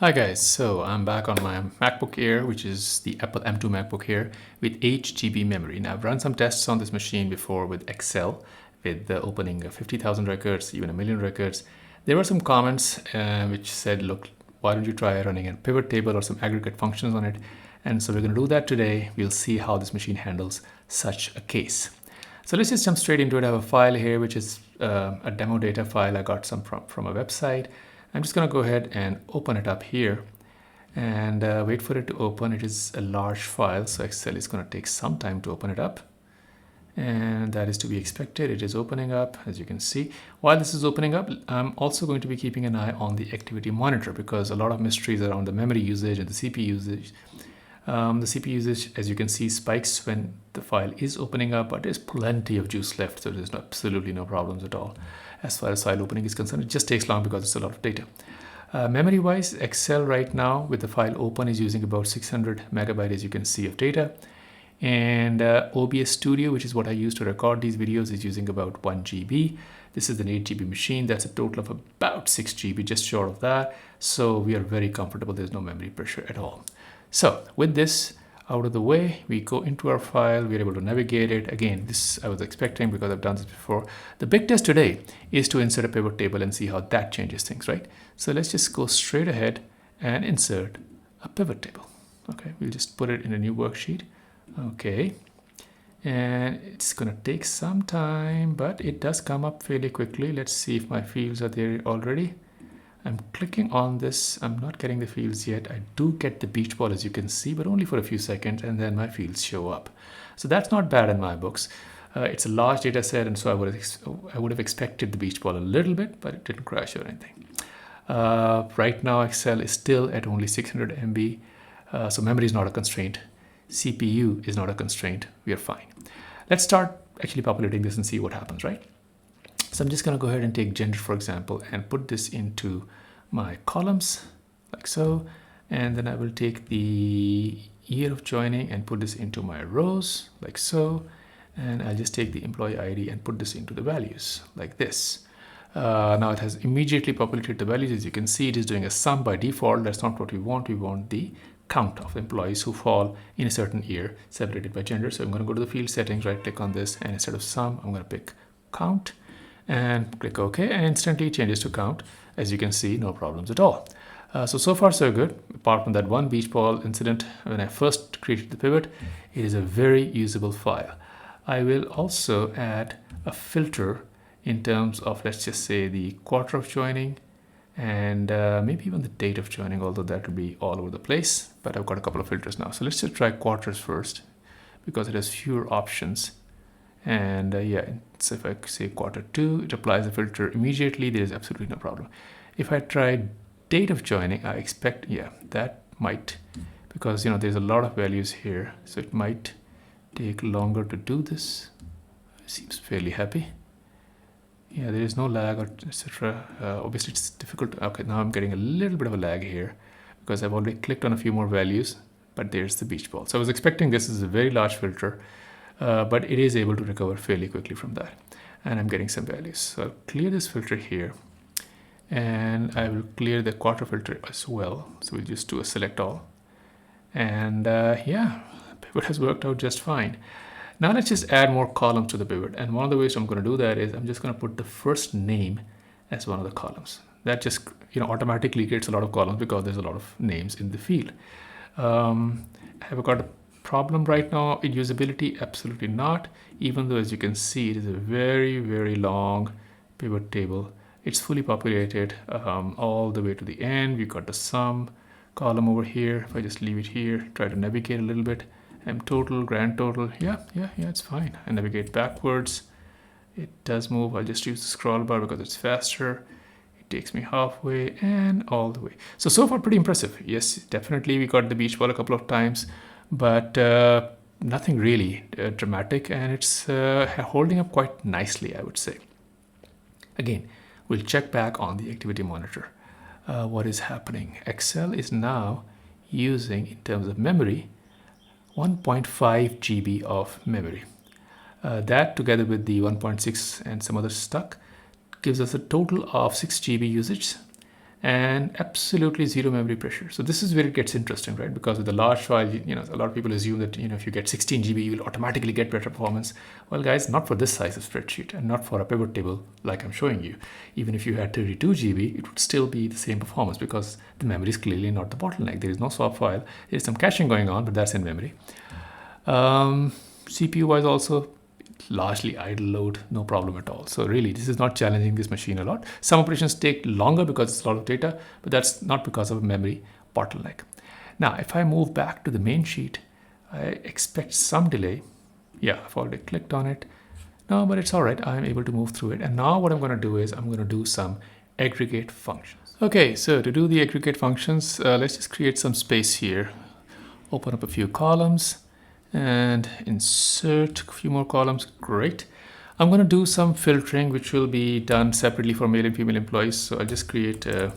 Hi guys, so I'm back on my MacBook Air, which is the Apple M2 MacBook Air with 8 GB memory. Now I've run some tests on this machine before with Excel, with the opening of 50,000 records, even a million records. There were some comments which said, look, why don't you try running a pivot table or some aggregate functions on it? And so we're going to do that today. We'll see how this machine handles such a case. So let's just jump straight into it. I have a file here, which is a demo data file. I got some from a website. I'm just going to go ahead and open it up here and wait for it to open. It is a large file, so Excel is going to take some time to open it up. And that is to be expected. It is opening up, as you can see. While this is opening up, I'm also going to be keeping an eye on the activity monitor because a lot of mysteries around the memory usage and the CPU usage. The CPU usage, as you can see, spikes when the file is opening up, but there's plenty of juice left, so there's absolutely no problems at all. As far as file opening is concerned, it just takes long because it's a lot of data. Memory-wise, Excel right now with the file open is using about 600 megabytes, as you can see, of data. And OBS Studio, which is what I use to record these videos, is using about 1 GB. This is an 8 GB machine. That's a total of about 6 GB, just short of that. So we are very comfortable. There's no memory pressure at all. So with this out of the way, we go into our file, we're able to navigate it. Again, this I was expecting because I've done this before. The big test today is to insert a pivot table and see how that changes things, right? So let's just go straight ahead and insert a pivot table. Okay, we'll just put it in a new worksheet. Okay, and it's gonna take some time, but it does come up fairly quickly. Let's see if my fields are there already. I'm clicking on this. I'm not getting the fields yet. I do get the beach ball, as you can see, but only for a few seconds, and then my fields show up. So that's not bad in my books. It's a large data set, and so I would have expected the beach ball a little bit, but it didn't crash or anything. Right now, Excel is still at only 600 MB, so memory is not a constraint. CPU is not a constraint. We are fine. Let's start actually populating this and see what happens, right? So I'm just going to go ahead and take gender, for example, and put this into my columns like so. And then I will take the year of joining and put this into my rows like so. And I'll just take the employee ID and put this into the values like this. Now it has immediately populated the values. As you can see, it is doing a sum by default. That's not what we want. We want the count of employees who fall in a certain year separated by gender. So I'm going to go to the field settings, right click on this, and instead of sum, I'm going to pick count and click OK, and instantly it changes to count. As you can see, no problems at all. So far so good. Apart from that one beach ball incident when I first created the pivot, it is a very usable file. I will also add a filter in terms of, let's just say, the quarter of joining and maybe even the date of joining, although that will be all over the place. But I've got a couple of filters now. So let's just try quarters first because it has fewer options. And yeah, so if I say quarter 2, it applies the filter immediately. There is absolutely no problem. If I try date of joining, I expect, yeah, that might, because there's a lot of values here, so it might take longer to do this. It seems fairly happy. Yeah, there is no lag or etc. Obviously it's difficult. Okay, now I'm getting a little bit of a lag here because I've already clicked on a few more values, but there's the beach ball. So I was expecting this is a very large filter. But it is able to recover fairly quickly from that. And I'm getting some values. So I'll clear this filter here. And I will clear the quarter filter as well. So we'll just do a select all. And yeah, pivot has worked out just fine. Now let's just add more columns to the pivot. And one of the ways I'm going to do that is I'm just going to put the first name as one of the columns. That just automatically creates a lot of columns because there's a lot of names in the field. Have I got a problem right now in usability? Absolutely not, even though, as you can see, it is a very, very long pivot table. It's fully populated all the way to the end. We've got the sum column over here. If I just leave it here, try to navigate a little bit, total, grand total, yeah, it's fine. I navigate backwards. It does move. I'll just use the scroll bar because it's faster. It takes me halfway and all the way. So far pretty impressive. Yes, definitely we got the beach ball a couple of times, but nothing really dramatic, and it's holding up quite nicely, I would say. Again, we'll check back on the activity monitor. What is happening? Excel is now using, in terms of memory, 1.5 GB of memory. That together with the 1.6 and some other stuff gives us a total of 6 GB usage. and absolutely zero memory pressure. So this is where it gets interesting, right? Because with the large file, a lot of people assume that, if you get 16 GB, you will automatically get better performance. Well, guys, not for this size of spreadsheet and not for a pivot table like I'm showing you. Even if you had 32 GB, it would still be the same performance because the memory is clearly not the bottleneck. There is no swap file. There's some caching going on, but that's in memory. CPU wise also, largely idle load, no problem at all. So really, this is not challenging this machine a lot. Some operations take longer because it's a lot of data, but that's not because of a memory bottleneck. Now, if I move back to the main sheet, I expect some delay. Yeah, I've already clicked on it. No, but it's all right. I'm able to move through it. And now what I'm going to do is I'm going to do some aggregate functions. Okay, so to do the aggregate functions, let's just create some space here. Open up a few columns and insert a few more columns. Great. I'm going to do some filtering, which will be done separately for male and female employees. So I'll just create a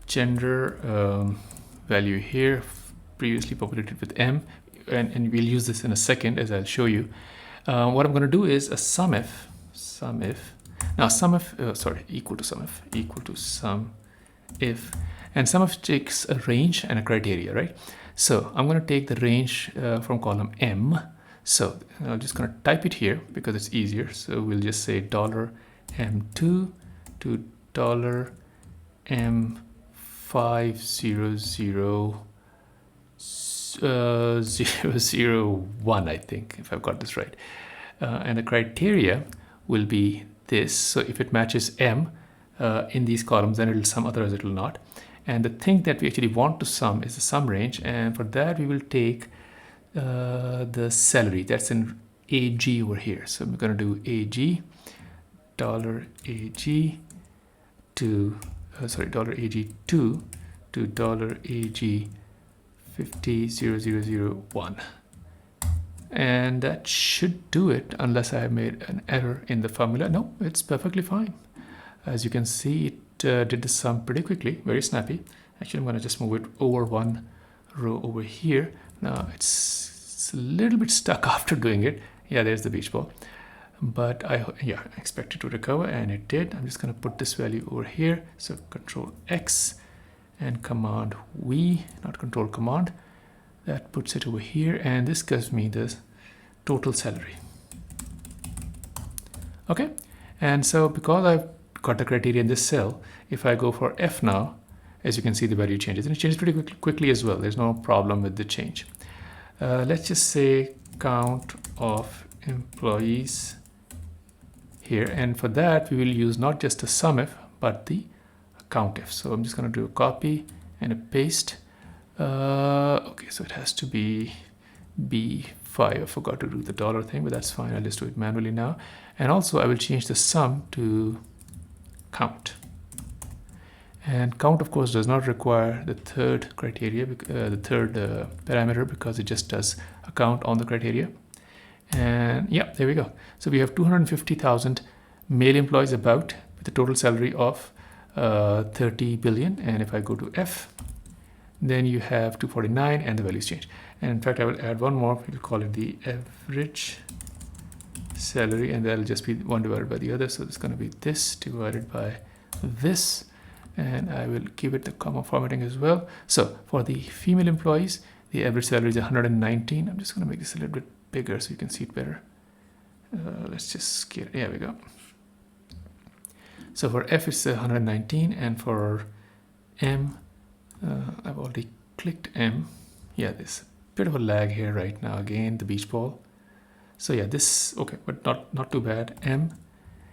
gender value here, previously populated with M, and we'll use this in a second as I'll show you. What I'm going to do is a SUMIF. Now SUMIF, equal to SUMIF, and SUMIF takes a range and a criteria, right? So I'm going to take the range from column M. So I'm just going to type it here because it's easier. So we'll just say $M2 to $M500,001, I think, if I've got this right. And the criteria will be this. So if it matches M in these columns, then it'll sum, otherwise it will not. And the thing that we actually want to sum is the sum range. And for that, we will take the salary that's in AG over here. So I'm going to do AG, $AG to, $AG2 to $AG 50,001. And that should do it unless I have made an error in the formula. No, it's perfectly fine. As you can see, it did the sum pretty quickly, very snappy. Actually, I'm going to just move it over one row over here. Now it's a little bit stuck after doing it. Yeah, there's the beach ball. But I expect it to recover, and it did. I'm just going to put this value over here. So Control X and Command V, not Control Command. That puts it over here, and this gives me the total salary. Okay, and so because I've got the criteria in this cell, if I go for F now, as you can see, the value changes, and it changes pretty quickly as well. There's no problem with the change. Let's just say count of employees here, and for that we will use not just the SUMIF but the COUNTIF. So I'm just going to do a copy and a paste. Okay, so it has to be B5. I forgot to do the dollar thing, but that's fine. I'll just do it manually now. And also I will change the sum to count. And count, of course, does not require the third criteria, the third parameter, because it just does a count on the criteria. And yeah, there we go. So we have 250,000 male employees about, with a total salary of 30 billion. And if I go to F, then you have 249 and the values change. And in fact, I will add one more. We'll call it the average salary, and that'll just be one divided by the other. So it's going to be this divided by this. And I will give it the comma formatting as well. So for the female employees, the average salary is 119. I'm just going to make this a little bit bigger so you can see it better. Let's just scale it. There we go. So for F, it's 119, and for M, I've already clicked M. Yeah, there's a bit of a lag here right now. Again, the beach ball. So yeah, this, okay, but not too bad. M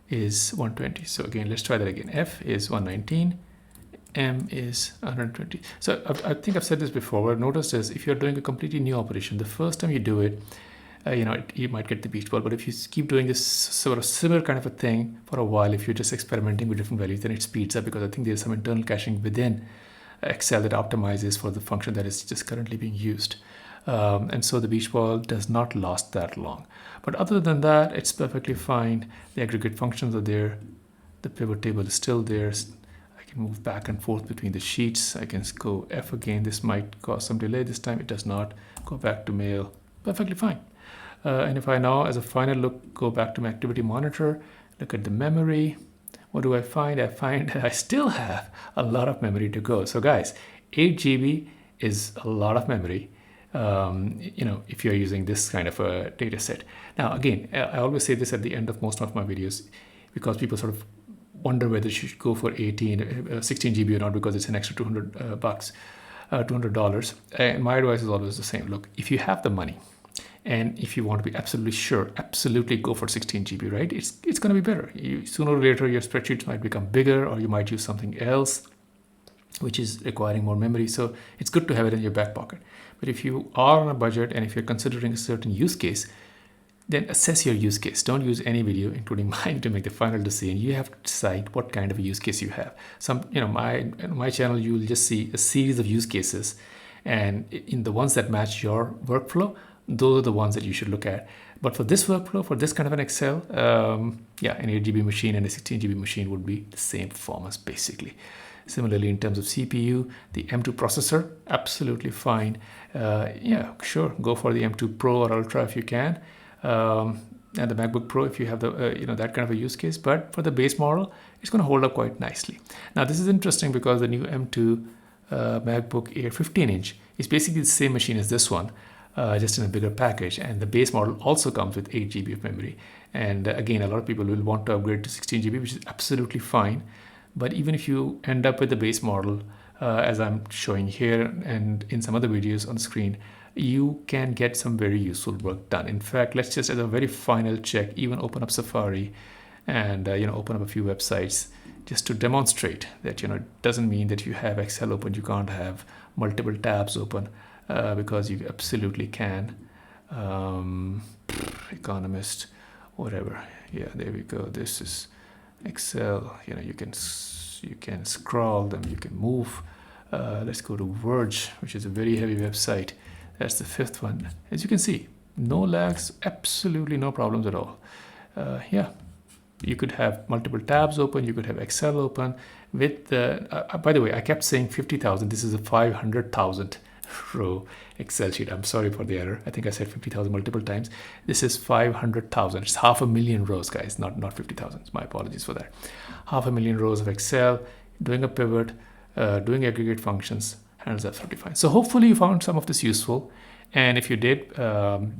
is 120. So again, let's try that again. F is 119. M is 120. So I think I've said this before. What I've noticed is if you're doing a completely new operation, the first time you do it, you might get the beach ball. But if you keep doing this sort of similar kind of a thing for a while, if you're just experimenting with different values, then it speeds up, because I think there's some internal caching within Excel that optimizes for the function that is just currently being used. And so the beach ball does not last that long. But other than that, it's perfectly fine. The aggregate functions are there. The pivot table is still there. I can move back and forth between the sheets. I can go F again. This might cause some delay. This time it does not. Go back to mail. Perfectly fine. And if I now, as a final look, go back to my activity monitor, look at the memory. what do I find? I find that I still have a lot of memory to go. So guys, 8 GB is a lot of memory. If you're using this kind of a data set. Now, again, I always say this at the end of most of my videos because people sort of wonder whether you should go for 16 GB or not because it's an extra $200, $200. And my advice is always the same. Look, if you have the money and if you want to be absolutely sure, absolutely go for 16 GB, right? It's going to be better. Sooner or later, your spreadsheets might become bigger or you might use something else which is requiring more memory. So it's good to have it in your back pocket. But if you are on a budget and if you're considering a certain use case, then assess your use case. Don't use any video, including mine, to make the final decision. You have to decide what kind of a use case you have. My channel, you will just see a series of use cases, and in the ones that match your workflow, those are the ones that you should look at. But for this workflow, for this kind of an Excel, an 8 GB machine and a 16 GB machine would be the same performance, basically. Similarly, in terms of CPU, the M2 processor, absolutely fine. Yeah, sure, go for the M2 Pro or Ultra if you can. And the MacBook Pro if you have the that kind of a use case. But for the base model, it's going to hold up quite nicely. Now, this is interesting because the new M2 MacBook Air 15-inch is basically the same machine as this one, just in a bigger package. And the base model also comes with 8 GB of memory. And again, a lot of people will want to upgrade to 16 GB, which is absolutely fine. But even if you end up with the base model, as I'm showing here and in some other videos on the screen, you can get some very useful work done. In fact, let's just, as a very final check, even open up Safari and open up a few websites just to demonstrate that it doesn't mean that you have Excel open, you can't have multiple tabs open, because you absolutely can. Economist, whatever. Yeah, there we go. This is Excel. You can scroll them, you can move. Let's go to Verge, which is a very heavy website. That's the 5th one. As you can see, no lags, absolutely no problems at all. Yeah, you could have multiple tabs open, you could have Excel open with the, by the way, I kept saying 50,000. This is a 500,000 row Excel sheet. I'm sorry for the error. I think I said 50,000 multiple times. This is 500,000. It's 500,000 rows, guys, not 50,000. My apologies for that. 500,000 rows of Excel, doing a pivot, doing aggregate functions, handles absolutely fine. So hopefully you found some of this useful. And if you did,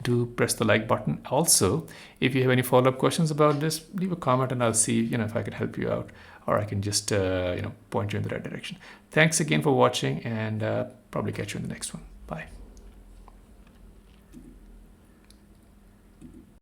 do press the like button. Also, if you have any follow-up questions about this, leave a comment and I'll see if I can help you out, or I can just point you in the right direction. Thanks again for watching, and probably catch you in the next one. Bye.